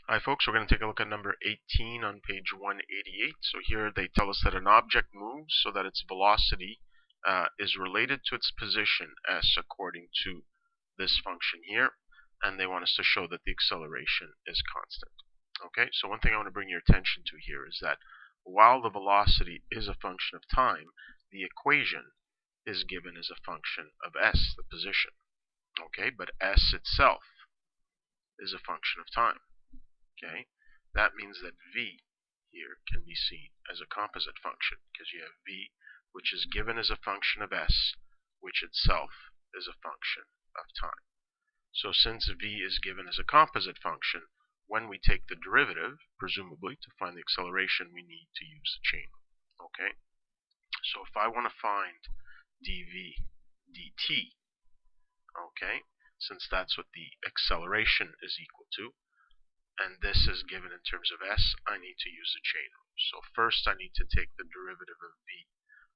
Hi folks, we're going to take a look at number 18 on page 188. So here they tell us that an object moves so that its velocity is related to its position s according to this function here, and they want us to show that the acceleration is constant. Okay, so one thing I want to bring your attention to here is that while the velocity is a function of time, the equation is given as a function of s, the position. Okay, but s itself is a function of time. Okay, that means that v here can be seen as a composite function because you have v, which is given as a function of s, which itself is a function of time. So since v is given as a composite function, when we take the derivative, presumably to find the acceleration, we need to use the chain rule. Okay, so if I want to find dv dt, okay, since that's what the acceleration is equal to, and this is given in terms of s, I need to use the chain rule. So first I need to take the derivative of v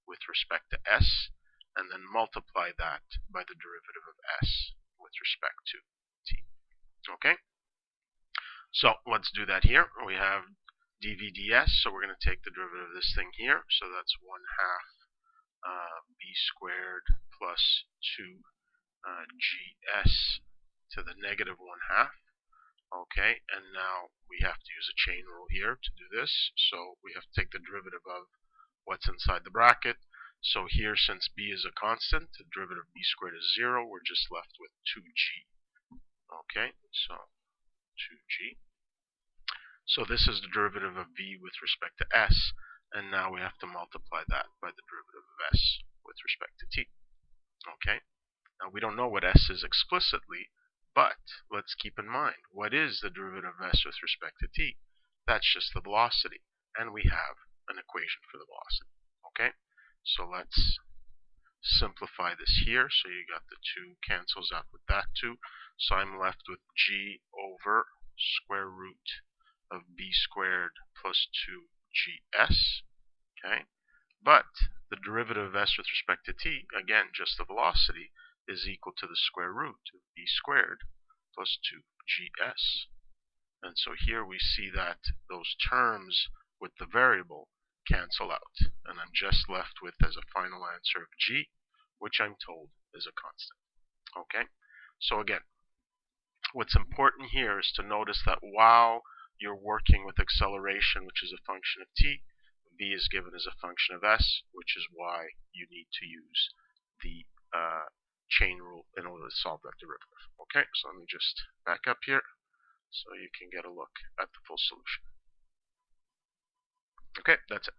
with respect to s, and then multiply that by the derivative of s with respect to t. Okay? So let's do that here. We have dv ds, so we're going to take the derivative of this thing here. So that's 1 half b squared plus 2 gs to the negative 1 half. Okay, and now we have to use a chain rule here to do this. So we have to take the derivative of what's inside the bracket. So here, since b is a constant, the derivative of b squared is 0. We're just left with 2g. Okay, so 2g. So this is the derivative of v with respect to s, and now we have to multiply that by the derivative of s with respect to t. Okay, now we don't know what s is explicitly, but let's keep in mind, what is the derivative of s with respect to t? That's just the velocity, and we have an equation for the velocity. Okay, so let's simplify this here. So you got the 2 cancels out with that 2. So I'm left with g over square root of b squared plus 2gs. Okay, but the derivative of s with respect to t, again, just the velocity, is equal to the square root of b squared plus 2gs. And so here we see that those terms with the variable cancel out, and I'm just left with as a final answer of g, which I'm told is a constant. Okay, so again, what's important here is to notice that while you're working with acceleration, which is a function of t, v is given as a function of s, which is why you need to use the chain rule in order to solve that derivative. Okay, so let me just back up here so you can get a look at the full solution. Okay, that's it.